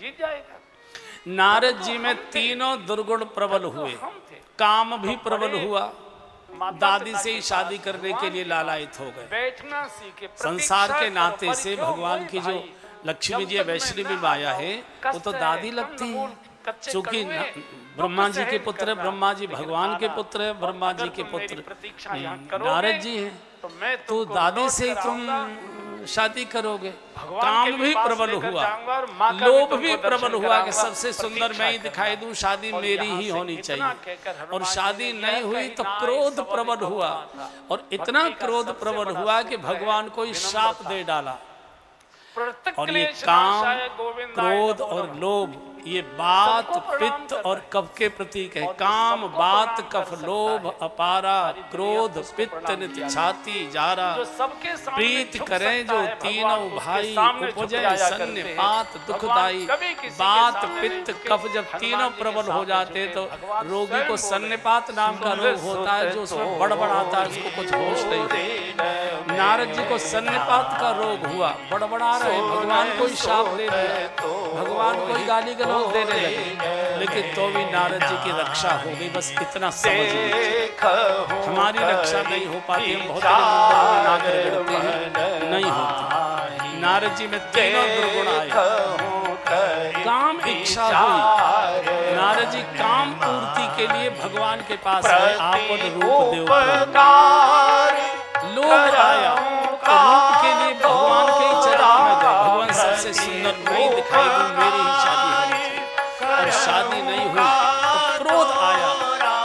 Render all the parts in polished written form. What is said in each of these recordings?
जीत जाएगा। नारद जी में तीनों दुर्गुण प्रबल हुए, काम भी प्रबल हुआ, दादी से ही शादी करने के लिए लालायित हो गए। बैठना सीखे, संसार के नाते से भगवान की जो लक्ष्मी जी वैष्णवी माया है वो तो दादी लगती है, क्योंकि ब्रह्मा जी के पुत्र है, ब्रह्मा जी भगवान के पुत्र है, ब्रह्मा जी के पुत्र नारद जी हैं, तो दादी से ही तुम शादी करोगे। काम भी प्रबल हुआ, लोभ भी प्रबल हुआ कि सबसे सुंदर मैं ही दिखाई दूं, शादी मेरी ही होनी चाहिए, और शादी नहीं हुई तो क्रोध प्रबल हुआ, और इतना क्रोध प्रबल हुआ कि भगवान को ही शाप दे डाला। और ये काम, क्रोध और लोभ ये बात, पित्त और कफ के प्रतीक है। काम, बात, कफ, लोभ, अपारा, क्रोध, पित्त, नित्य छाती, जारा, प्रीत करें जो तीनों भाई, उपजय सन्निपात दुखदाई। बात, पित्त, कफ जब तीनों प्रबल हो जाते तो रोगी को सन्निपात नाम का रोग होता है, जो उसमें बड़बड़ाता है, उसको कुछ होश नहीं होता। नारद जी को सन्निपात का रोग हुआ, बड़बड़ा रहे, भगवान को ही शाप दे रहे, भगवान को ही गाली गलौज देने लगे, लेकिन तो भी नारद जी की रक्षा हो गई। बस इतना समझ लीजिए, हमारी रक्षा नहीं हो पाती, हम बहुत नहीं होती। नारद जी में तीनों दुर्गुण आए, काम इच्छा हुई, नारद जी काम पूर्ति के लिए भगवान के पास आए, आपद रूप देव। लोभ आया तो रूप के लिए भगवान के ही चरण में गए, भगवान सबसे सुंदर नहीं दिखाई दूं, मेरी ही शादी होनी चाहिए, और शादी नहीं हुई तो क्रोध आया,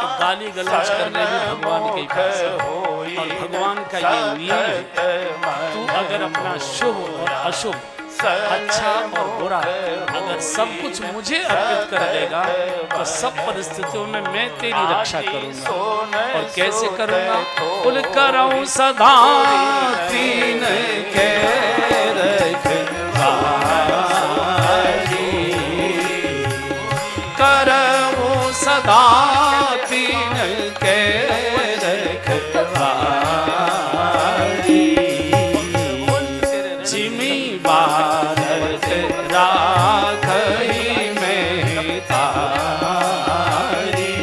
तो गाली गलौज करने भी भगवान के पास। और भगवान का ये नियम है, तू अगर अपना शुभ और अशुभ, अच्छा और बुरा अगर सब कुछ मुझे अर्पित कर देगा तो सब परिस्थितियों में मैं तेरी रक्षा करूंगा। और कैसे करूंगा? कुल करूं सदा तीन के रखवारी, करूं सदा तीन के रखवारी, जिमी बारत राखई में तारी,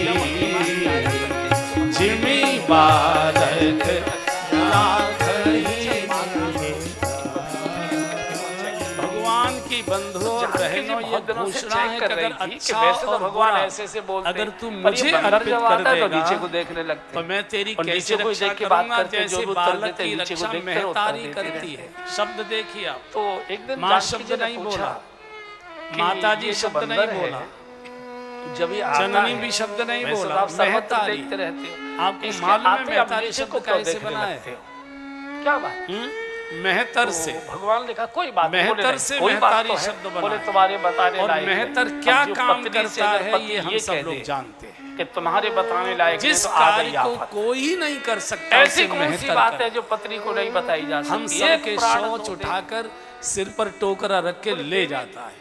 जिमी बारत राखई। भगवान की बंधुओं और बहनों ये घोषणा है कि अगर अच्छा और भगवान ऐसे बोलते, अगर तू मुझे अर्पित कर देगा नीचे को देखने लगते तो मैं तेरी कैसे रक्षा करूंगा, जैसे बालक की रक्षा महतारी करती है। शब्द देखिए आप, तो एक दिन माँ शब्द नहीं बोला, माता जी शब्द नहीं बोला, जब जननी भी शब्द नहीं बोला, महतारी। आपको मालूम है महतारी शब्द कैसे बना है? क्या बात? मेहतर से भगवान लिखा, कोई बात मेहतर से महतारी शब्द बना, बोले तुम्हारे बताने और मेहतर क्या काम करता है ये हम सब लोग जानते हैं कि तुम्हारे बताने लायक जिस कार्य को कोई नहीं कर सकता, ऐसी कौन सी बात है जो पत्नी को नहीं बताई जा सकती? हम सबके शौच उठाकर सिर पर टोकरा रख के ले जाता है।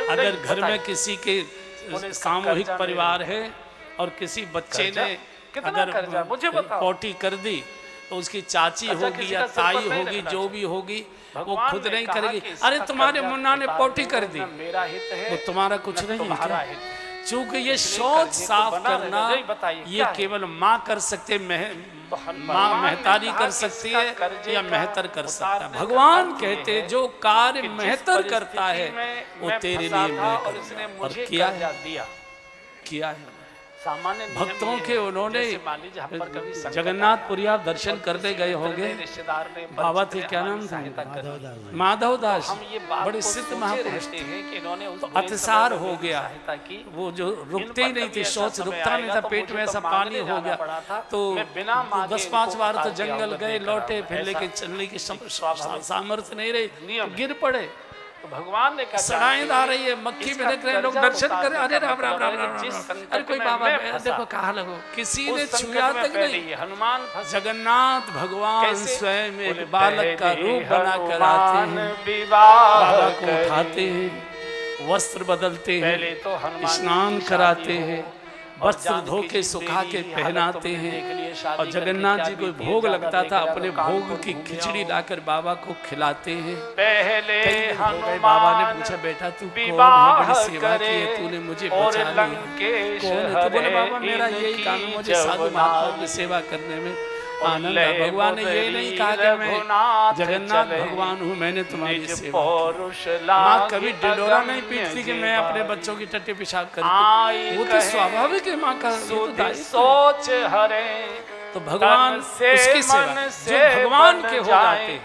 अगर घर में किसी के सामूहिक परिवार है और किसी बच्चे ने अगर पोटी कर दी तो उसकी चाची होगी या ताई होगी, जो भी होगी, वो खुद नहीं करेगी, अरे तुम्हारे मुन्ना ने पोटी कर दी, वो तुम्हारा कुछ नहीं है। चूंकि ये शौच साफ करना ये केवल माँ कर सकते, माँ महतारी कर सकती है या मेहतर कर सकता है। भगवान कहते जो कार्य मेहतर करता है वो तेरे लिए मैं करूंगा, और किया है। भक्तों के उन्होंने जगन्नाथपुरी आप दर्शन करने गए होंगे, बाबा थे क्या नाम था, माधव दास, बड़े सिद्ध महापुरुष थे। तो अतिसार हो गया, वो जो रुकते ही नहीं थे, शौच रुकता नहीं था, पेट में ऐसा पानी हो गया, तो 10-5 बार तो जंगल गए, लौटे, फिर लेके चलने की सामर्थ्य नहीं रही, गिर पड़े। तो भगवान ने कहा सड़ाएं आ रही है, मक्खी में रख रहे लोग दर्शन करें, अरे राम राम राम राम, अरे कोई बाबा देखो कहाँ लगो, किसी ने छुआ तक नहीं। हनुमान जगन्नाथ भगवान स्वयं एक बालक का रूप बना कर आते हैं, बाबा को उठाते हैं, वस्त्र बदलते हैं, स्नान कराते हैं, वस्त्र धो के सुखा के पहनाते हैं और जगन्नाथ जी को भोग लगता था, अपने भोग की खिचड़ी लाकर बाबा को खिलाते हैं। पहले बाबा ने पूछा, बेटा तू कौन है, बड़ी सेवा की है तूने, मुझे बचा लिया, कौन है? तो बोले, बाबा मेरा यही काम है, मुझे साधु महात्माओं की सेवा करने में आनंद है। भगवान ने ये नहीं कहा कि मैं जगन्नाथ भगवान हूँ, मैंने तुम्हारी सेवा की। माँ कभी ढिढोरा नहीं पीटती कि मैं अपने बच्चों की टट्टी पेशाब करूँ, वो तो स्वाभाविक है माँ का सोच हरे। तो भगवान उसकी सेवा जो भगवान के हो जाते,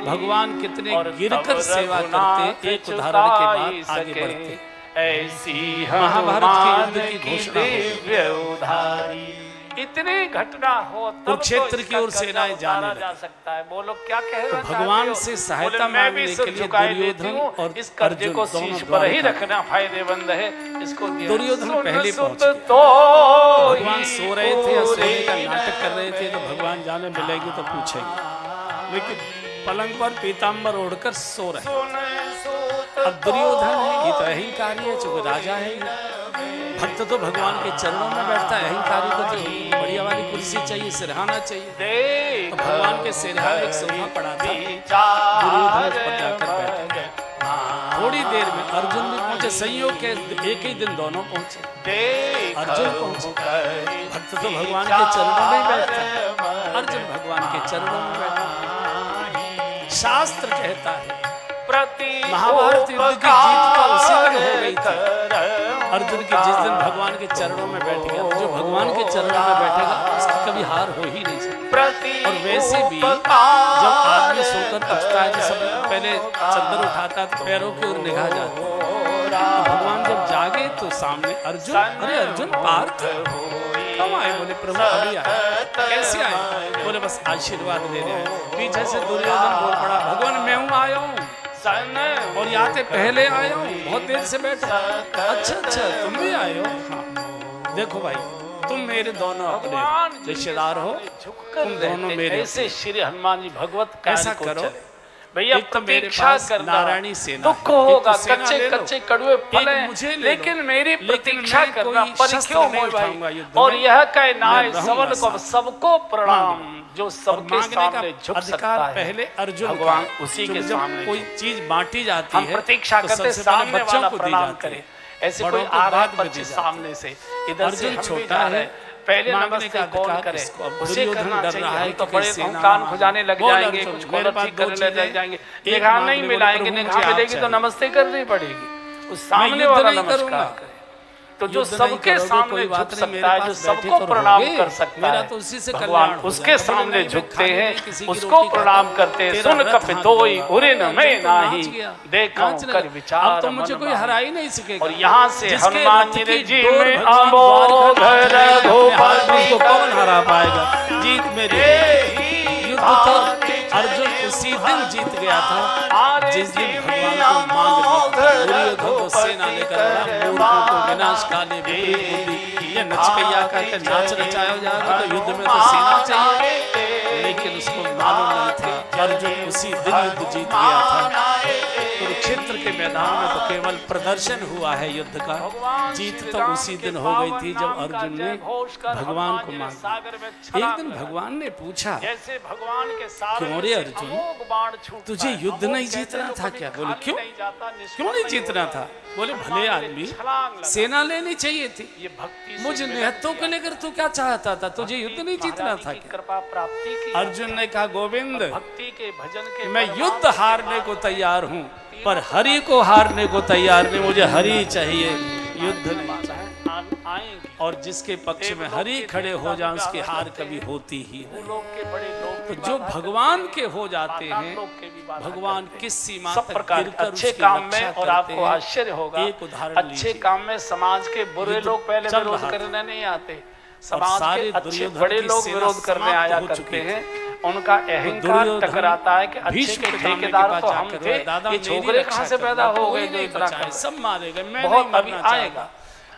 भगवान कितने गिरकर सेवा करते, एक उदाहरण के बाद आगे बढ़ते। ऐसी महाभारत के युद्ध की घोषणा, इतनी घटना हो तब कुरुक्षेत्र की ओर सेनाएं जाने जा सकता है। बोलो क्या कह रहे हो? भगवान से सहायता मांगने के लिए दुर्योधन और इस कर्ज को शीश पर ही रखना फायदेमंद है। इसको दुर्योधन पहले पहुंच गया। तो भगवान सो रहे थे या सोने का नाटक कर रहे थे, तो भगवान जाने मिलेगी तो पूछेंगे, लेकिन पलंग पर पीताम्बर ओढ़कर सो रहे। अब दुर्योधन है, ये तो अहंकारी है, चूंकि राजा है, भक्त तो भगवान के चरणों में बैठता है, अहंकारी को तो बढ़िया वाली कुर्सी चाहिए, सिरहाना चाहिए। तो भगवान के सिरहा में एक सोफा पड़ा था, दुर्योधन उस पर जाकर बैठ गया। थोड़ी देर में अर्जुन भी पहुंचे, संयोग के एक ही दिन दोनों पहुंचे। अर्जुन पहुंचे, भक्त तो भगवान के चरणों में बैठता, अर्जुन भगवान के चरणों में बैठा। शास्त्र कहता है महाभारत युद्ध की जीत तो उसी दिन हो गई थी। अर्जुन की जिस दिन भगवान के चरणों में बैठ गया, जो भगवान के चरणों में बैठेगा उसकी कभी हार हो ही नहीं सकती। और वैसे भी जब आदमी सोकर उठता है, जैसे पहले चद्दर उठाता तो पैरों की ओर निगाह जाती, तो भगवान जब जागे तो सामने अर्जुन, अरे अर्जुन पार्थ कब आए? बोले प्रभु अभी आए। कैसे आए? बोले बस आशीर्वाद लेने आए। पीछे से दुर्योधन बोल पड़ा, भगवान मैं हूँ, आया हूँ और यहाँ से पहले आया हूँ, बहुत देर से बैठा। अच्छा अच्छा तुम भी आए हो? हाँ। देखो भाई, तुम मेरे दोनों अपने रिश्तेदार हो, तुम दोनों मेरे। ऐसे श्री हनुमान जी भगवत ऐसा करो भैया, प्रतीक्षा करना, नारायणी सेना दुख होगा, कच्चे कच्चे कड़वे फल हैं, लेकिन मेरी प्रतीक्षा करना, पर क्यों हो भाई? और यह कहनाए सबल को, सबको प्रणाम, जो सबके सामने झुक सकता है। पहले अर्जुन भगवान उसी के सामने कोई चीज बांटी जाती है, हम प्रतीक्षा करते सामने वाला प्रणाम करे। ऐसे कोई आ रहा बच्चे सामने से, इधर से छोटा है, पहले नमस्ते कौन करे, उसे करना चाहिए। तो बड़े कान खुजाने लग जाएंगे, कुछ गलत करने लग जाएंगे, निगाह नहीं मिलाएंगे, निगाह मिलेगी तो नमस्ते करनी पड़ेगी, उस सामने वाला नमस्कार करे। तो जो सबके सामने झुक सकता है, जो सबको प्रणाम कर सकता है, तो उसी से भगवान उसके सामने झुकते हैं, उसको प्रणाम करते हैं। सुन कपि दोई उरिन में नाही, देखो कर विचार। तो मुझे कोई हरा ही नहीं सकेगा। और यहाँ से हनुमान जी में आमो घर गोपाल को कौन हरा पाएगा? जीत मेरी। युद्ध तो अर्जुन उसी दिन जीत गया था जिस दिन भगवान को मांग लिया। दुर्योधन को सेना लेकर मूर्खों को विनाश काले बुद्धि, ये नचकैया करके नाच नचाया जाएगा, तो युद्ध में तो सेना चाहिए, लेकिन उसको मालूम नहीं था अर्जुन उसी दिन युद्ध जीत गया था। कुरुक्षेत्र के मैदान में तो केवल प्रदर्शन हुआ है युद्ध का, जीत तो उसी दिन हो गई थी जब अर्जुन ने भगवान को मांगा। एक दिन भगवान ने पूछा, क्यों रे अर्जुन, तुझे युद्ध नहीं जीतना था क्या? बोले क्यों नहीं जीतना था? बोले भले आदमी, सेना लेनी चाहिए थी, मुझे निहत्तों को लेकर तू क्या चाहता था? तुझे युद्ध नहीं जीतना था क्या? अर्जुन ने कहा, गोविंद भक्ति के भजन के मैं युद्ध हारने को तैयार हूँ, पर हरि को हारने को तैयार नहीं, मुझे हरि चाहिए, युद्ध नहीं चाहिए। और जिसके पक्ष में हरि खड़े हो जाए उसकी हार कभी होती ही नहीं। तो जो भगवान के हो जाते हैं, भगवान किस सीमा सब प्रकार अच्छे काम में, और आपको आश्चर्य होगा, एक उदाहरण अच्छे काम में समाज के बुरे लोग पहले विरोध करने नहीं आते, समाज के अच्छे बड़े लोग विरोध करने आया करते हैं। उनका अहंकार टकराता है कि अच्छे के ठेकेदार तो हम थे, ये छोकरे कहाँ से पैदा हो गए जो इतना कर, सब मारे गए, मैं बहुत अभी आएगा।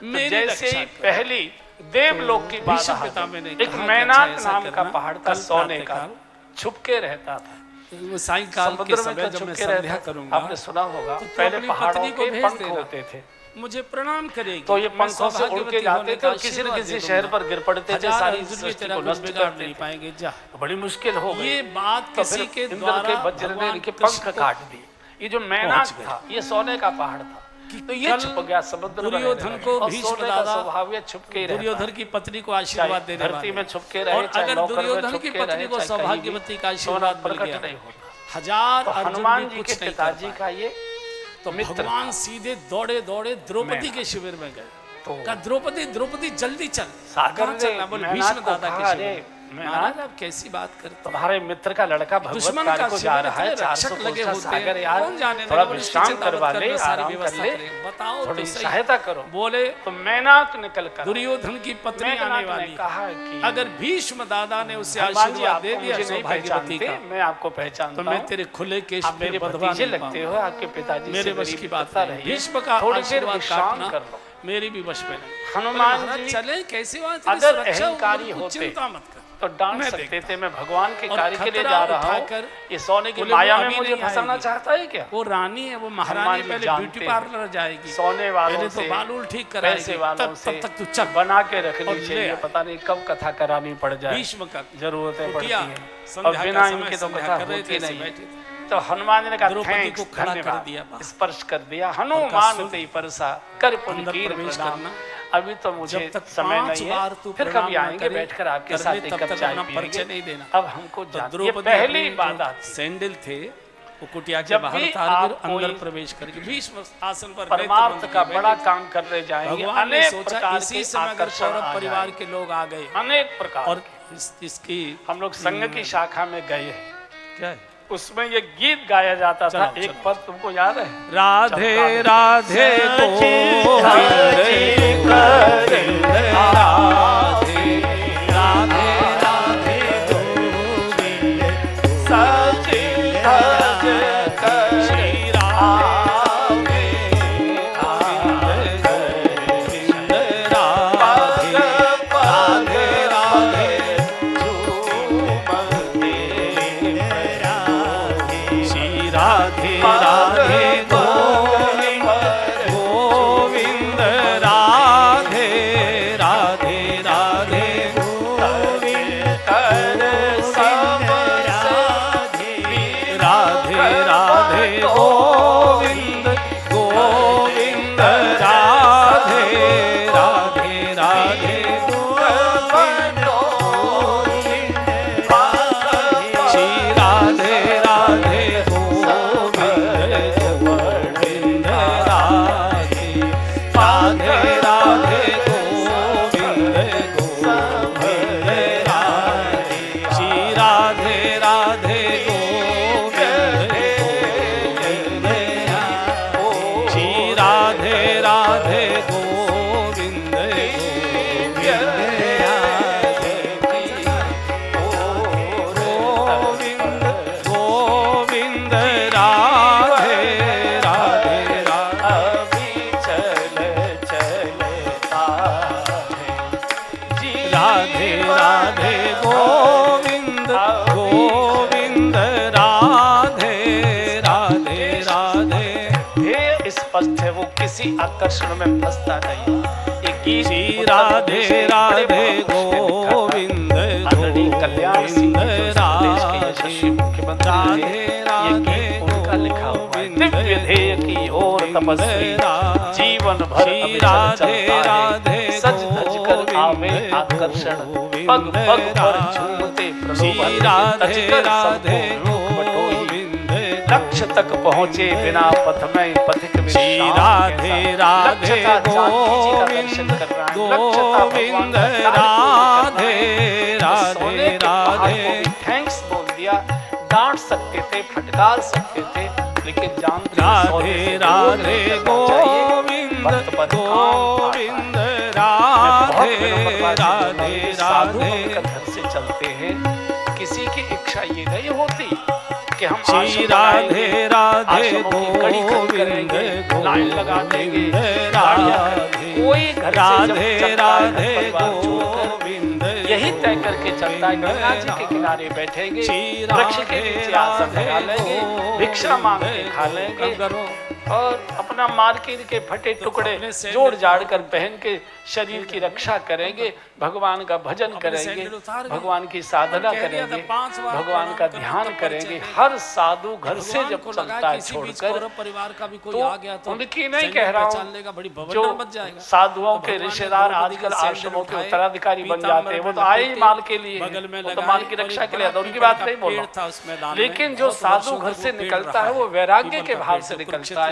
तो जैसे ही पहली देवलोक की बात, एक मैनाक नाम का पहाड़ था, सोने का, छुपके रहता था। सायंकाल के समय जब मैं संध्या करूंगा, आपने सुना होगा, पहले पहाड़ों के पंख होते थे, मुझे प्रणाम करेगी। तो ये पंखों से उड़ के जाते थे और किसी न किसी शहर पर गिर पड़ते थे, सारी सृष्टि को नष्ट कर नहीं पाएंगे। जा बड़ी मुश्किल हो गई। ये बात किसी के द्वारा के वज्र ने इनके पंख काट दिए। ये जो मैनाक था ये सोने का पहाड़ था, तो ये छुप गया समुद्र में। दुर्योधन को भीष्म दादा स्वभाव छुप के रहता। दुर्योधन की पत्नी को आशीर्वाद देने वाले, धरती में छुप के रहे, और अगर दुर्योधन की पत्नी को सौभाग्यवती का आशीर्वाद प्रकट नहीं होता, हजार हनुमान जी के पिताजी का ये तो भगवान सीधे दौड़े दौड़े द्रौपदी के शिविर में गए। तो द्रौपदी जल्दी चल, सागर चलना बोले भीष्म दादा के शिविर। महाराज आप कैसी बात करते, तुम्हारे मित्र का लड़का दुश्मन का को जा रहा है, 400 लगे होते सागर हैं, यार कौन जाने थोड़ा विश्राम करवा ले, आराम कर ले, बताओ थोड़ी सहायता करो। बोले तो मैनाक निकल कर दुर्योधन की पत्नी आने वाली, कहा कि अगर भीष्म दादा ने उसे आशीर्वाद दे दिया सौभाग्यवती का, मैं आपको पहचानता हूं, तो मैं तेरे खुले केश मेरे भतीजे लगते हो, आपके पिताजी मेरे वश की बात नहीं। भीष्म का आशीर्वाद काटना कर लो, मेरी भी वश में नहीं। हनुमान जी चले कैसी बात, अगर अहंकारी होते चिंता मत कर तो डांट सकते थे, मैं भगवान के कार्य के लिए जा रहा हूँ, ये सोने की माया में मुझे फंसाना चाहता है क्या? वो रानी है, वो महारानी पहले ब्यूटी पार्लर जाएगी, सोने वालों से, तो बाल उल ठीक कराएगी, वालों से तब तक तू चल बना के रखनी चाहिए, पता नहीं कब कथा करानी पड़ जाए, भीष्म का जरूरतें पड़ती है और बिना इनके तो कथा होती नहीं। तो हनुमान जी ने कहा थैंक्स, धन्यवाद, स्पर्श कर दिया। हनुमान ते परसा कर पुन कीर प्रणाम। अभी तो मुझे समय नहीं है, फिर कभी आएंगे, बैठकर आपके साथ एक कप चाय पिएंगे। अब हमको ये पहली बात आती, सैंडल थे वो कुटिया के बाहर तार अंदर प्रवेश करके भीष्म आसन पर परमार्थ का बड़ा काम कर रहे जाएंगे। भगवान ने सोचा इसी समय अगर सौरभ परिवार के लोग आ गए, अनेक प्रकार, और इसकी हम लोग संघ की शाखा में गए हैं, क्या है उसमें ये गीत गाया जाता था, एक पद तुमको याद है? राधे राधे को राधे राधे राधे राधे गोविंद सची भज कर श्री राधे गोविंद राधे राधे राधे राधे राधे गोविंद गोविंद राधे राधे राधे गोविंद राधे राधे गोविंद गोविंद राधे राधे राधे श्री राधे राधे आकर्षण में फंसता नहीं। ये गीत श्री राधे राधे गोविंद कल्याण सिंह यशस्वी मुख्यमंत्री, ये गीत उनका लिखा हुआ है। दिव्य ध्येय की ओर तपस्वी जीवन भर राधे राधे सज धज कर आवे आकर्षण, पग पग पर झूमते प्रलोभन, राधे राधे लक्ष्य तक पहुँचे बिना पथ में पथिक में राधे राधे गोविंद गोविंद राधे राधे राधे। थैंक्स बोल दिया, डांट सकते थे, फटकार सकते थे, लेकिन जानते राधे राधे गोविंद गोविंद राधे राधे राधे। घर से चलते हैं, किसी की इच्छा ये नहीं होती कि हम श्री राधे राधे गोविंद लाइन लगा देंगे, कोई घर राधे राधे गोविंद यही तय करके चलता है। गंगा जी के किनारे बैठेंगे, वृक्ष के नीचे आसन लगा लेंगे, भिक्षा मांग के खा लेंगे, और अपना मार्केट के फटे टुकड़े जोड़ जाड़ कर पहन के शरीर की रक्षा करेंगे, भगवान का भजन करेंगे, भगवान की साधना करेंगे, भगवान का ध्यान करेंगे। हर साधु घर से जब चलता है छोड़कर, परिवार का भी कोई तो आ गया तो उनकी नहीं कह रहा हूँ, जो साधुओं के रिश्तेदार आजकल आश्रमों के उत्तराधिकारी बन जाते हैं, वो तो आए ही माल के लिए, वो तो माल की रक्षा के लिए, तो उनकी बात नहीं बोल रहा। लेकिन जो साधु घर से निकलता है वो वैराग्य के भाव से निकलता है,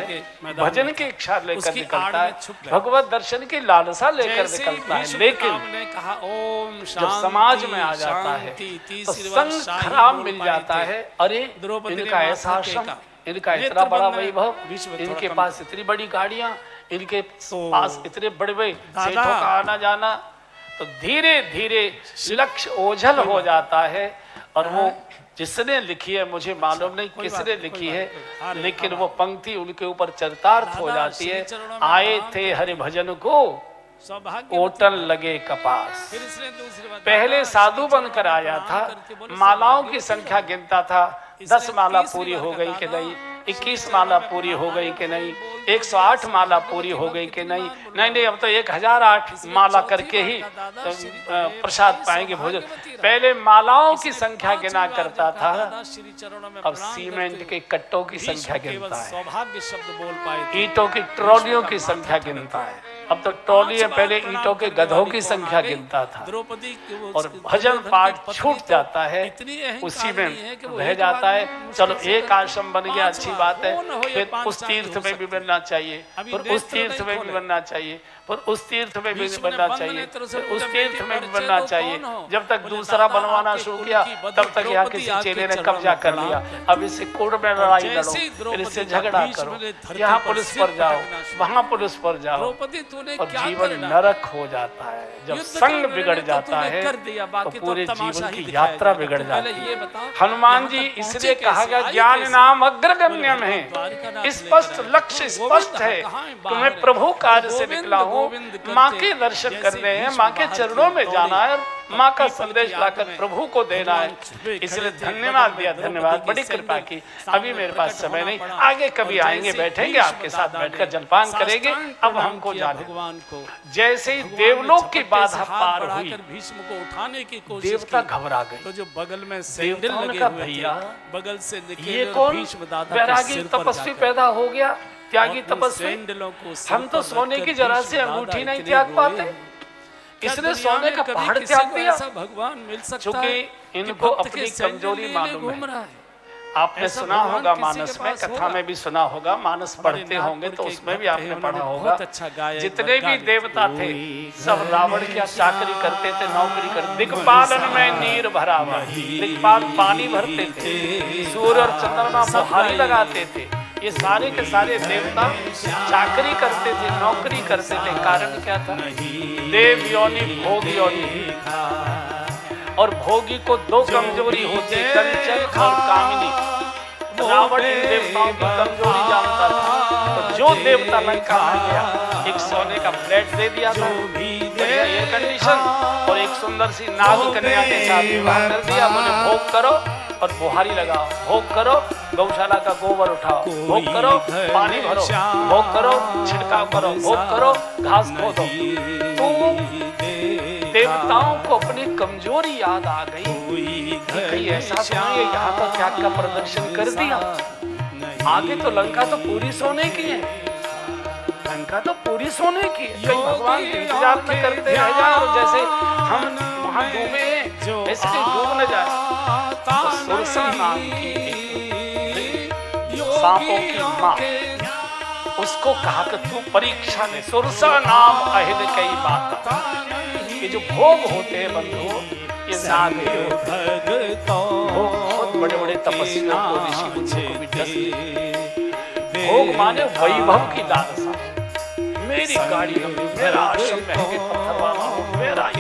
भजन की इच्छा लेकर निकलता है, भगवत दर्शन की लालसा लेकर निकलता है। लेकिन कहा ओम जब समाज में आ जाता है तो संग खराब मिल जाता है। अरे इनका ऐसा आश्रम, इनका इतना बड़ा वैभव, इनके पास इतनी बड़ी गाड़ियां, इनके पास इतने बड़े बड़े सेठों का आना जाना, तो धीरे धीरे लक्ष्य ओझल हो जाता है। और वो जिसने लिखी है मुझे मालूम नहीं किसने लिखी है, लेकिन वो पंक्ति उनके ऊपर चरितार्थ हो जाती है। आए थे हरि भजन को ओटन लगे कपास। पहले साधु बनकर आया था, मालाओं की संख्या गिनता था, 10 माला पूरी हो गई कि नहीं, 21 माला पूरी हो गई कि नहीं, 108 माला पूरी हो गई कि नहीं, नहीं अब तो 1008 माला करके ही प्रसाद पाएंगे भोजन। पहले मालाओं की संख्या गिना करता था, अब सीमेंट के कट्टों की संख्या गिनता है, सौभाग्य शब्द बोल पाए, ईंटों की ट्रॉलियों की संख्या गिनता है। अब तो ट्रॉली में पहले ईंटों के गधों की संख्या गिनता था। और भजन पाठ छूट जाता है, उसी में बह जाता है। चलो एक आश्रम बन गया, अच्छी बात है, फिर उस तीर्थ में भी बनना चाहिए, फिर उस तीर्थ में भी बनना चाहिए, फिर उस तीर्थ में भी बनना चाहिए, फिर उस तीर्थ में भी बनना चाहिए। जब तक दूसरा बनवाना शुरू किया तब तक यहाँ किसी चेले ने कब्जा कर लिया। अब इससे कोर्ट में लड़ाई लड़ो, फिर इससे झगड़ा करो, यहाँ पुलिस पर जाओ, वहाँ पुलिस पर जाओ, और जीवन नरक हो जाता है। जब संग बिगड़ जाता है तो पूरे जीवन की यात्रा बिगड़ जाती है। हनुमान जी इसलिए कहा गया ज्ञान नाम अग्रगम्यम है, स्पष्ट लक्ष्य स्पष्ट है, तुम्हें प्रभु कार्य से निकला हूँ, माँ के दर्शन करने हैं, माँ के चरणों में जाना है, माँ का संदेश लाकर प्रभु को देना है। इसलिए धन्यवाद दिया, धन्यवाद, बड़ी कृपा की। अभी मेरे पास समय नहीं, आगे कभी आएंगे, बैठेंगे आपके साथ, बैठकर जलपान करेंगे। अब हमको जाने भगवान को जैसे ही देवलोक की बाधा पार हुई, भीष्म को उठाने की कोशिश, देवता घबरा गए। तो जो बगल में सैंडल लगे हुए थे, बगल से ये कौन वैरागी तपस्वी पैदा हो गया, त्यागी तपस्वी। हम तो सोने की जरा से अंगूठी नहीं त्याग पाते, इसने सोने का पहाड़ त्याग दिया। भगवान मिल सकता चूंकि इनको अपनी कमजोरी मालूम है। आपने सुना होगा मानस में, कथा में भी सुना होगा, मानस पढ़ते होंगे तो उसमें भी आपने पढ़ा होगा, जितने भी देवता थे सब रावण क्या चाकरी करते थे, नौकरी करते। दिक्पालन में नीर भरा हुआ, दिक्पाल पानी भरते थे, सूर्य और चंद्रमा बुहारी लगाते थे। ये सारे के सारे देवता चाकरी करते थे, नौकरी करते थे। कारण क्या था? देव योनि भोग योनि, और भोगी को 2 कमजोरी होती, कंचन और कामिनी। रावण इन देवताओं की कमजोरी जानता था, तो जो देवता लंका आ गया, एक सोने का फ्लैट दे दिया था, एयर कंडीशन, और एक सुंदर सी नाग कन्या के साथ विवाह कर दिया। बोले भोग करो और बुहारी लगाओ, भोग करो, गौशाला का गोबर उठाओ, भोग करो, पानी भरो, भोग करो, छिड़काव करो, भोग करो, घास खोदो। तो देवताओं को अपनी कमजोरी याद आ गई, कहीं ऐसा तो नहीं है यहाँ तो त्याग का प्रदर्शन कर दिया। आगे तो लंका तो पूरी सोने की है, लंका तो पूरी सोने की है, कहीं भगवान इंतजार में करते रह जाए और जैसे हम वहां डूबे ऐसे डूब न जाए। तो सुरसा नाम की सांपों की माँ, उसको कहा कि तू परीक्षा ले, सुरसा नाम अहिल कई बात। ये जो भोग होते हैं बंधु, ये नाग बहुत बड़े बड़े तपस्वियों को, ऋषि मुनियों को भी डस लेते। भोग माने वैभव की लालसा, मेरी गाड़ी, मेरा आश्रम महंगे पत्थर वाला हो, मेरा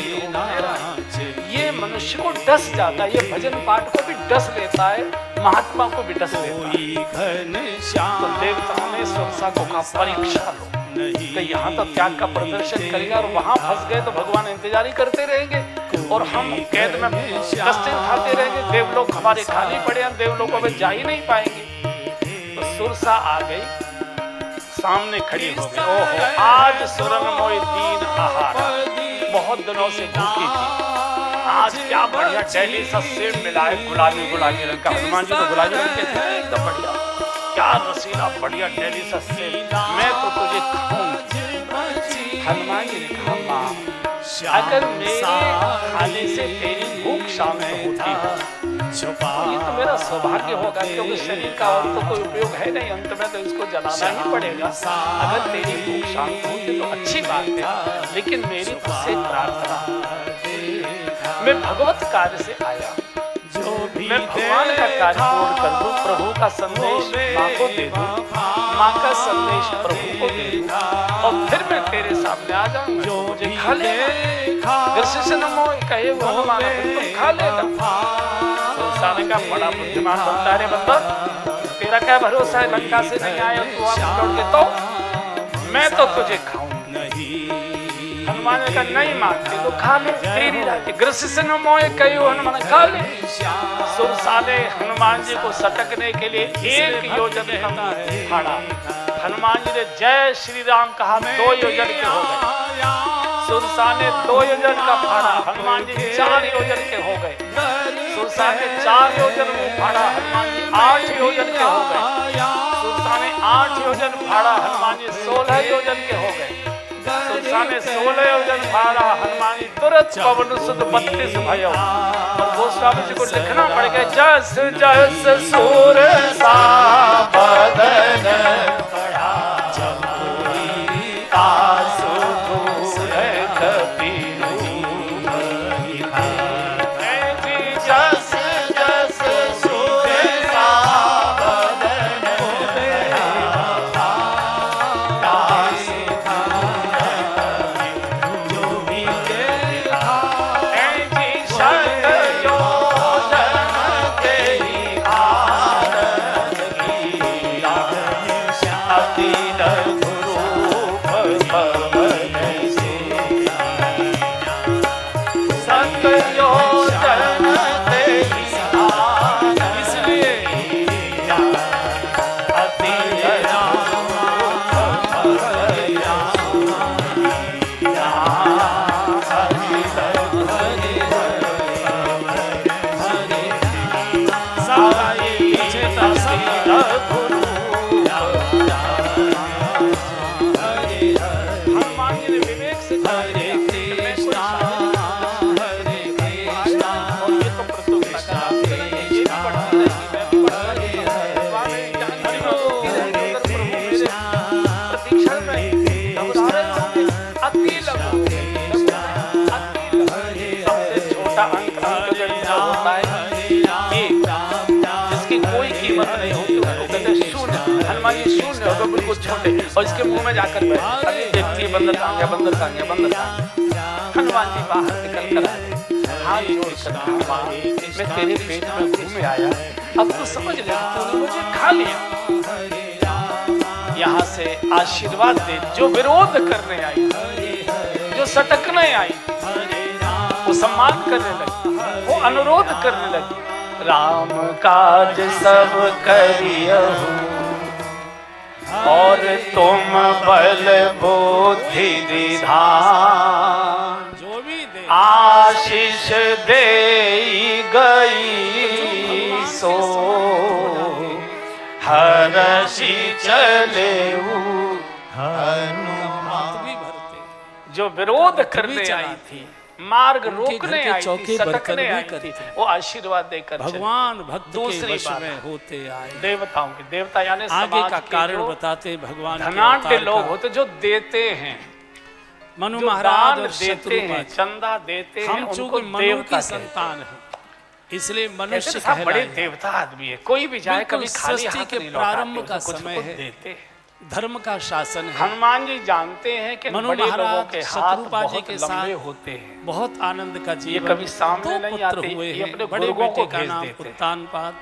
ये मनुष्य को डस जाता है। ये भजन पाठ को भी डस लेता है, महात्मा को भी डस लेता है। तो देवताओं ने सुरसा को कहा परीक्षा लो, कि यहाँ तो त्याग का प्रदर्शन करेगा, और वहां फंस गए तो भगवान इंतजारी करते रहेंगे और हम कैद में कष्ट उठाते रहेंगे। देवलोक हमारे खाली पड़े हैं, देवलोकों में जा ही नहीं पाएंगे। तो सुरसा आ गई सामने खड़ी हो गई। ओहो, आज सुरन मोय दीन आहारा, बहुत दिनों से भूखी थी, आज क्या बढ़िया डेली सा सेब मिला है, गुलाबी गुलाबी रंग का। हनुमान जी तो गुलाबी रंग के थे एकदम बढ़िया, क्या रसीला बढ़िया डेली सा सेब, मैं तो तुझे खाऊंगी। हनुमान जी ने कहा माँ, अगर मेरे खाने से तेरी भूख शांत होती तो ये तो मेरा सौभाग्य होगा, क्योंकि शरीर का और तो कोई उपयोग है नहीं, अंत में तो इसको जलाना ही पड़ेगा। अगर तेरी भूख शांत होती तो अच्छी बात है, लेकिन मेरी तुझसे प्रार्थना, मैं भगवत कार्य से आया, मैं भगवान का कार्य पूर्ण कर दूं, प्रभु का संदेश माँ को दे दूं, माँ का संदेश प्रभु को दे दूं, और फिर मैं तेरे सामने आ जाऊंगा, मुझे खा लेगा। कृष्ण ने मोह कहे वो हनुमान तुम खा लेगा। सुरसाने का बड़ा बुद्धिमान बनता है बंदा, तेरा क्या भरोसा है लंका से नहीं आया तू आप लौट के, तो मैं तो तुझे खाऊंगा। हनुमान ने कहा नहीं मानते तो खा ले, तेरी राजी। कृष्ण ने मोह कहे हनुमान खा ले। सुरसाने हनुमान जी को सटकने के लिए 1 योजन फाड़ा। हनुमान जी ने जय श्री राम कहा, 2 योजन के हो गए। सुरसा ने 2 योजन का फाड़ा, हनुमान जी 4 योजन के हो गए। सुरसा ने 4 योजन में फाड़ा, हनुमान जी 8 योजन के हो गए। सुरसा ने 8 योजन फाड़ा, हनुमान जी 16 योजन के हो गए। सुरसा ने 16 योजन फाड़ा, हनुमान जी तुरंत पवन सुत 32 भयो। और गोस्वामी जी को लिखना पड़ेगा, जस जस सुरसा बदन बढ़ा, जमुई आसु धूल कपिलु दिखा। जस जस सुरसा बदन बढ़ा, बिल्कुल छोटे, और इसके मुंह में जाकर बैठ, अभी देखती है बंदर कहाँ गया, बंदर कहाँ गया, बंदर कहाँ। हनुमान जी बाहर निकल कर हाथ जोड़कर कहा, मैं तेरे पेट में घूमे आया, अब तो समझ ले तूने मुझे खा लिया, यहाँ से आशीर्वाद दे। जो विरोध करने आई, जो सटकने आई, वो सम्मान करने लगी, वो अनुरोध करने लगी। राम काज सब करियहु, और तुम बल बुद्धि निधान, जो भी दे आशीष दे गई सो हरषि चले हनुमान। जो विरोध करने आई थी, मार्ग रोकने आई थी, सटकने आई थी, वो आशीर्वाद देकर भगवान भक्त दूसरी बात में होते आए। देवताओं के देवता यानी आगे का कारण बताते भगवान। धनाढ्य लोग होते जो देते हैं, मनु महाराज देते हैं, चंदा देते हैं, उनको मनु की संतान है, इसलिए मनुष्य बड़े देवता आदमी है। कोई भी जाए कभी खाली हाथ के प्रारंभ का समय है, देते हैं, धर्म का शासन है। हनुमान जी जानते हैं कि मनु महाराज शत्रुपा जी के साथ होते हैं, बहुत आनंद का जीवन, ये कभी सामने नहीं आते हुए ये अपने बड़े बेटे का नाम उत्तानपाद,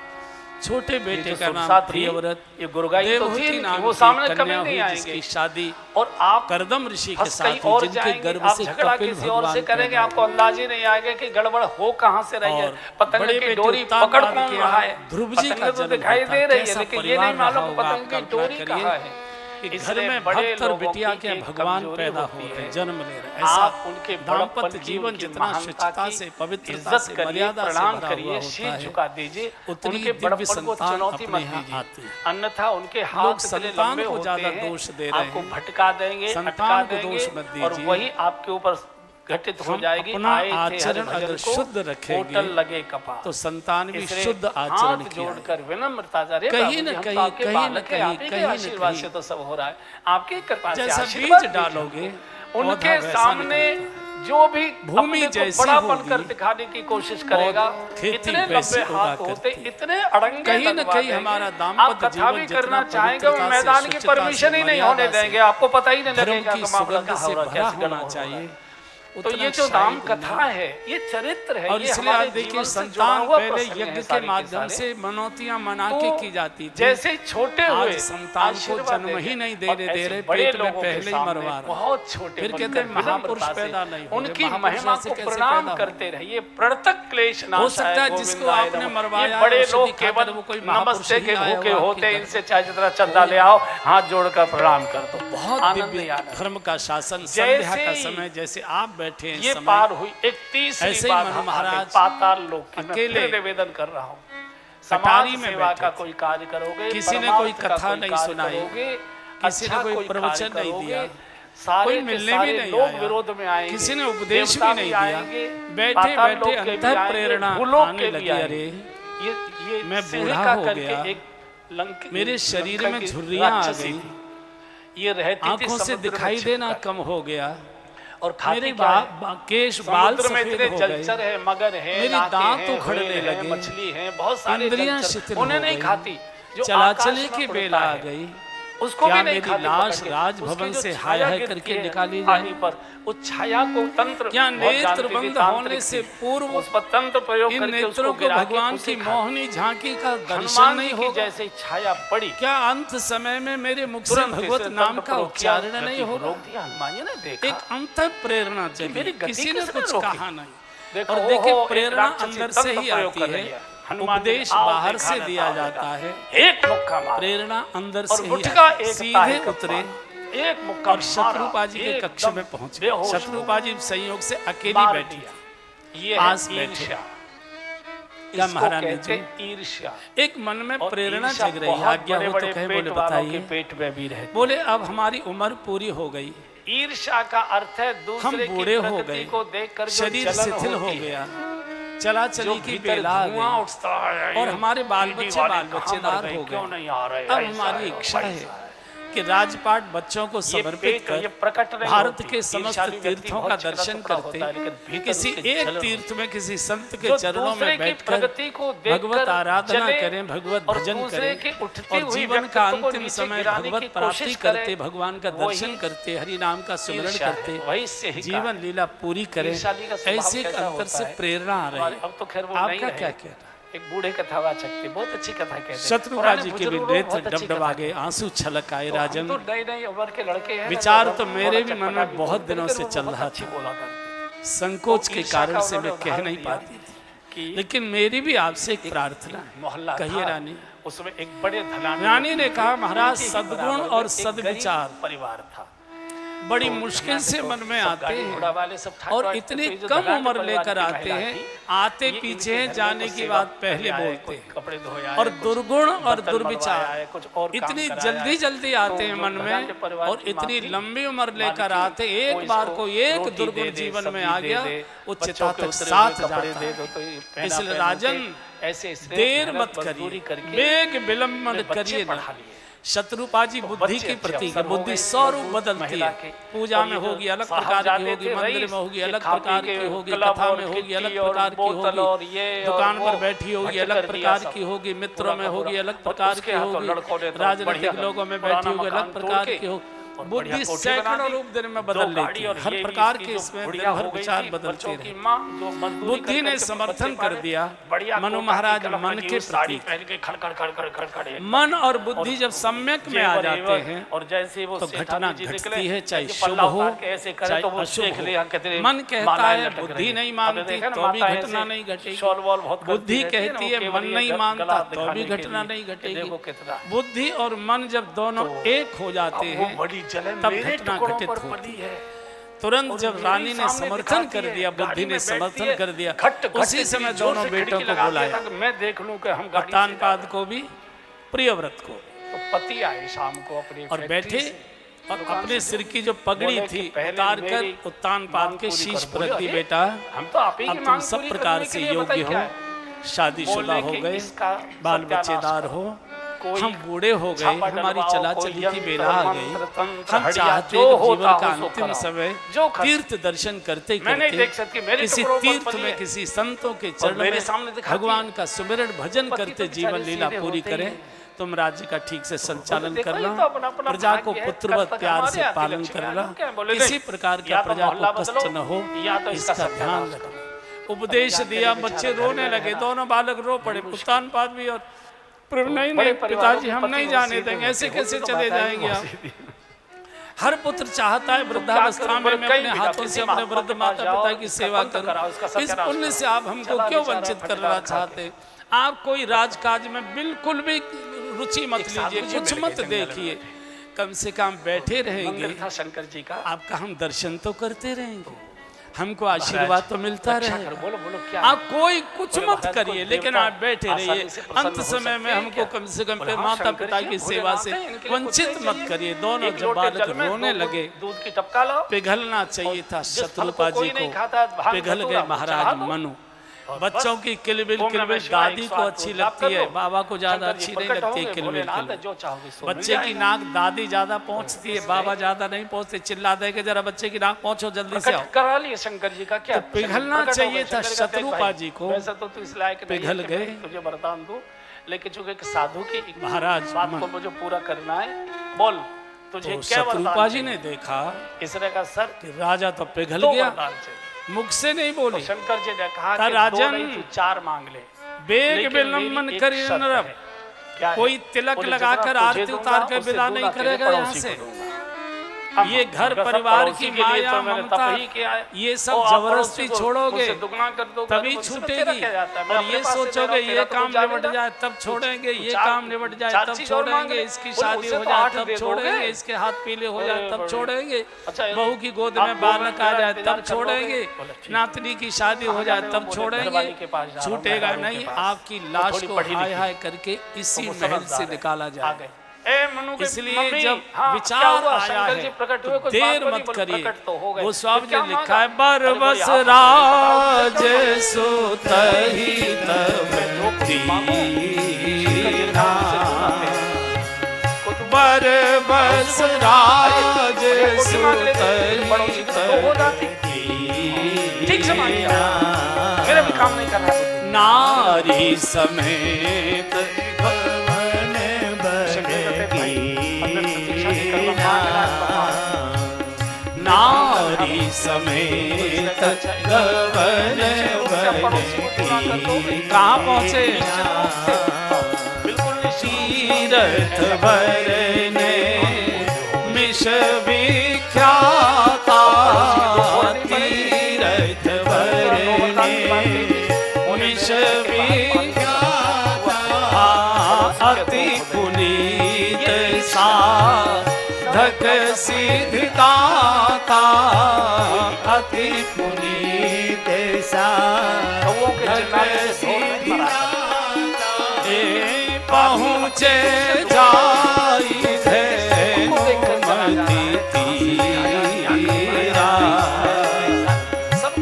छोटे बेटे का नाम प्रियव्रत, ये गुरुगाई तो थी, वो सामने कभी नहीं आएंगे। जिसकी शादी और आप करदम ऋषि के साथ और जिनके गर्भ से झगड़ा किसी और से करेंगे, आपको अंदाज ही नहीं आएगा कि गड़बड़ हो कहाँ से रही है। पतंग की डोरी पकड़ कौन रहा है, ध्रुव जी का तो दिखाई दे रही है, लेकिन ये नहीं मालूम पतंग की डोरी कहाँ है। कि घर में भक्त और बिटिया के भगवान पैदा होते हैं, जन्म ले रहे हैं। ऐसा उनके दाम्पत्य जीवन जितना शुचिता से, पवित्रता से, मर्यादा से भरा हुआ होता है, झुका दीजिए, उतनी दिव्य संतान अपने यहाँ आती है। अन्यथा उनके हाथ लोग संतान को ज्यादा दोष दे रहे हैं, आपको भटका देंगे, संतान को दोष मत और दीजिए। वही आपके ऊपर घटित हो जाएगी। अपना आचरण अगर शुद्ध रखेंगे लगे कपा तो संतान भी शुद्ध आचरण जोड़कर विनम्रता से कहीं न कहीं आशीर्वाद से तो सब हो रहा है, आपकी कृपा से जैसा आशीर्वाद बीज डालोगे उनके सामने जो भी भूमि जैसी बड़ापन कर दिखाने की कोशिश करेगा, इतने लंबे हाथ होते, इतने अड़ंगे, कहीं न कहीं हमारा आप कथा भी करना चाहेंगे, वो मैदान की परमिशन ही नहीं होने देंगे, आपको पता ही नहीं लगेगा कि मामला क्या हो रहा है, कैसे चाहिए। तो ये जो राम कथा है, ये चरित्र है, और इसलिए आप देखिए संतान पहले यज्ञ के माध्यम से मनौतियां मना के की जाती थी, जैसे छोटे हुए संतान को जन्म ही नहीं देने दे रहे, पेट में पहले ही मरवा रहे, बहुत छोटे, फिर कहते हैं महापुरुष पैदा नहीं हो, उनकी महिमा को प्रणाम करते रहिए, प्रणतक क्लेश नाश हो सकता है जिसको आपने मरवाया बड़े लोग केवल नमस्ते के भूखे होते, इनसे चाहे जितना चंदा ले आओ, हाथ जोड़कर प्रणाम कर दो, बहुत दिव्य धर्म का शासन। संध्या का समय जैसे आप बैठे ये पार हुई एक तीसरी बात, महाराज पाताल लोक अकेले निवेदन कर रहा हूँ, समाज में सेवा का कोई कार्य करोगे, किसी ने कोई कथा नहीं सुनाई, किसी ने कोई प्रवचन नहीं दिया, कोई मिलने भी नहीं लोग विरोध में आएंगे, किसी ने उपदेश भी नहीं दिया, बैठे बैठे अंतः प्रेरणा आने लगी, अरे ये मैं बूढ़ा हो गया, मेरे शरीर में झुर्रियां आ गई, ये रहती आंखों से दिखाई देना कम हो गया, और मेरे केश बाल सफेद हो गए, जलचर है, मगर है, मेरी दांत उखड़ने लगे, मछली है, बहुत सारे इंद्रियां शिथिल हो उन्हें नहीं गई, खाती, जो चलाचली की बेला आ गई, उसको क्या भी नहीं मेरी लाश राजभवन से हाय हाय करके निकाली जाए, पर उस छाया को तंत्र, क्या नेत्र बंद होने से पूर्व उस पर तंत्र प्रयोग इन करके नेत्रों को भगवान की मोहनी झांकी का दर्शन नहीं हो, जैसे छाया पड़ी, क्या अंत समय में मेरे मुख से भगवत नाम का उच्चारण नहीं होगा, एक अंत प्रेरणा चाहिए, किसी ने कुछ कहा नहीं। और देखिए प्रेरणा अंदर से ही आती है, उपदेश बाहर से दिया जाता है, एक मुक्का मारा, प्रेरणा अंदर से ही सीधे उतरे, एक मुक्का और शत्रुपा जी के कक्ष में पहुंचे, शत्रुपा जी संयोग से अकेली बैठी, ये पास बैठे, क्या महारानी जी ईर्ष्या, एक मन में प्रेरणा जग रही, आज्ञा हो तो कहे, बोले बताइए, पेट में भी रहे, बोले अब हमारी उम्र पूरी हो गई, ईर्ष्या का अर्थ है दूसरे हम बूढ़े हो गए, को देखकर शरीर शिथिल हो गया, चला चली की बेला आ गई, उठता है, और हमारे बाल बच्चेदार हो क्यों नहीं आ रहे, अब हमारी इच्छा है कि राजपाट बच्चों को समर्पित कर भारत के समस्त तीर्थों का दर्शन करते, किसी एक तीर्थ में किसी संत के चरणों में बैठकर भगवत आराधना करें, भगवत भजन करें, और जीवन का अंतिम समय भगवत प्राप्ति करते, भगवान का दर्शन करते, हरि नाम का सुमिरन करते, जीवन लीला पूरी करें, ऐसे अंतर से प्रेरणा आ रही है। अब तो खैर वो आपका क्या कहना? एक बूढ़े कथावाचक थे, बहुत अच्छी कथा कहते हैं, शत्रुपा जी के भी नेत्र डबडबा गए, आंसू छलक आए, राजन तो नई उम्र के लड़के हैं, विचार तो मेरे भी मन में बहुत दिनों से चल रहा था, संकोच के कारण से मैं कह नहीं पाती थी, लेकिन मेरी भी आपसे एक प्रार्थना है, कहिए रानी। उसमें एक बड़े रानी ने कहा महाराज सद्गुण और सद्विचार परिवार था, बड़ी मुश्किल से मन में आते हैं, और इतनी कम उम्र लेकर आते हैं, आते पीछे जाने की बात पहले बोलते हैं, और दुर्गुण और दुर्विचार इतनी जल्दी जल्दी आते हैं मन में, और इतनी लंबी उम्र लेकर आते, एक बार को एक दुर्गुण जीवन में आ गया, वो चिता तक साथ जाता है। इसलिए राजन देर मत करिए, बेग विलंब मत करिए ना। शत्रुपा जी बुद्धि की प्रतीक है, बुद्धि स्वरूप बदलती है, पूजा में होगी अलग प्रकार की होगी, मंदिर में होगी अलग प्रकार की होगी, कथा में होगी अलग प्रकार की होगी, दुकान पर बैठी होगी अलग प्रकार की होगी, मित्रों में होगी अलग प्रकार की होगी, राजनीतिक लोगों में बैठी होगी अलग प्रकार की होगी, बुद्धि सैकड़ों रूप देने में बदल लेती है, हर प्रकार के इसमें दिन भर विचार बदलते रहे। बुद्धि ने समर्थन कर दिया मनु महाराज मन के प्रति। मन और बुद्धि जब सम्यक में आ जाते हैं और जैसे वो तो घटना घटती है, चाहे शुभ हो चाहे अशुभ हो। मन कहता है बुद्धि नहीं मानती तो भी घटना नहीं घटेगी, बुद्धि कहती है मन नहीं मानता तो भी घटना नहीं घटेगी। बुद्धि और मन जब दोनों एक हो जाते हैं तब घटना घटित होती है। तुरंत जब रानी ने समर्थन कर दिया, बुद्धि ने समर्थन कर दिया, उसी समय दोनों बेटों को बुलाया, मैं देख लूं कि हम उत्तानपाद को भी प्रियव्रत को। तो पति आए शाम को अपने और बैठे और अपने सिर की जो पगड़ी थी उतार कर उत्तानपाद के शीश पर रख दी। बेटा अब तुम सब प्रकार से योग्य हो, शादीशुदा हो गए, बाल बच्चेदार हो, हम बूढ़े हो गए, हमारी चला चली की बेला आ गई, हम चाहते हैं जीवन का अंतिम समय तीर्थ दर्शन करते करते किसी तीर्थ में किसी संतों के चरणों में भगवान का सुमिरन भजन करते जीवन लीला पूरी करें। तुम राज्य का ठीक से संचालन करना, प्रजा को पुत्रवत प्यार से पालन करना, किसी प्रकार का प्रजा को कष्ट न हो, इसका ध्यान रखना। उपदेश दिया, बच्चे रोने लगे, दोनों बालक रो पड़े, उत्तानपाद भी और नहीं पिताजी हम नहीं जाने देंगे, ऐसे कैसे चले जाएंगे आप। हर पुत्र चाहता है वृद्धावस्था में मैं अपने हाथों से अपने वृद्ध माता पिता की सेवा करूं, इस पुण्य से आप हमको क्यों वंचित करना चाहते। आप कोई राजकाज में बिल्कुल भी रुचि मत लीजिए, कुछ मत देखिए, कम से कम बैठे रहेंगे, शंकर जी का आपका हम दर्शन तो करते रहेंगे, हमको आशीर्वाद तो मिलता रहे। आप कोई कुछ मत करिए, लेकिन आप बैठे रहिए, अंत समय में हमको कम से कम माता पिता की सेवा से वंचित मत करिए। दोनों जब बालक रोने लगे, दूध की टपका लो, पिघलना चाहिए था शत्रुपा जी को, पिघल गए महाराज मनु। बच्चों की किलबिल दादी को अच्छी लगती है, बाबा को ज्यादा अच्छी नहीं लगती है किलबिल। बच्चे की नाक दादी ज्यादा पहुंचती है, बाबा ज्यादा नहीं पहुंचते, चिल्ला दे के जरा बच्चे की नाक पहुंचो जल्दी से करा लिए शंकर जी का क्या। तो पिघलना चाहिए था शत्रुपा जी को, वैसा तो तू इस लायक पिघल गए, तुझे वरदान दो, लेकिन चूंकि साधु की महाराज बात को मुझे पूरा करना है, बोल तुझे क्या। शत्रुपा जी ने देखा इसने का सर राजा तो पिघल गया, मुख से नहीं बोली। शंकर जी ने कहा राजन तू चार मांग ले, बेग विलंबन करी नरप, कोई तिलक लगाकर आरती उतार कर विदा नहीं करेगा यहाँ से। ये घर परिवार की माया ममता ये सब जबरदस्ती छोड़ोगे तभी छूटेगी, और ये सोचोगे ये काम निबट जाए तब छोड़ेंगे, ये काम निबट जाए तब छोड़ेंगे, इसकी शादी हो जाए तब छोड़ेंगे, इसके हाथ पीले हो जाए तब छोड़ेंगे, बहू की गोद में बालक आ जाए तब छोड़ेंगे, नातनी की शादी हो जाए तब छोड़ेंगे, छूटेगा नहीं। आपकी लाश को हाय हाय करके इसी महल से निकाला जाएगा। इसलिए जब विचार आया है तो देर मत करिए। वो स्वामी ने लिखा है बरबस राज सुतहि तब दीना, बरबस राज सुतहि तब दीना, नारी समेत नारी समेत गवन कहाँ पहुँचे तीरथ भरने मिश विख्याता, तीरथ भरने मिश विख्याता, अति पुनीत साधक सिद्धाता, अति पुनीत साधक सिद्धाता, पहुँचे जाई धेनुमति तीरा,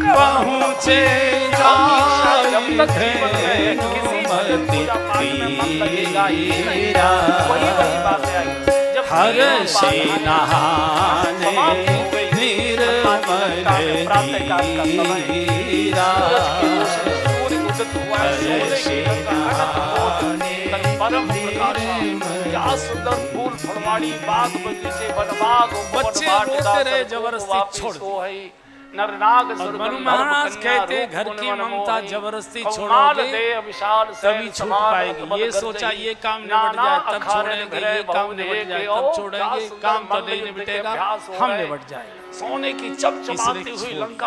पहुँचे जाई धेनुमति तीरा, हर से नहाने निर्मल नीरा, हर से नहाने सुंदर फूल फुलवाड़ी बाग बगीचे बनबाग बच्चे रोते रहे जबरदस्ती छोड़ नरनाग मनु महाराज कहते घर की ममता जबरदस्ती छोड़ोगे तभी छूट पाएगी। ये सोचा ये काम निबट जाए तब छोड़ेंगे, ये काम निबट जाए तब छोड़ेंगे, काम तो नहीं निबटेगा, हम निबट जाएंगे। सोने की चमचमाती हुई लंका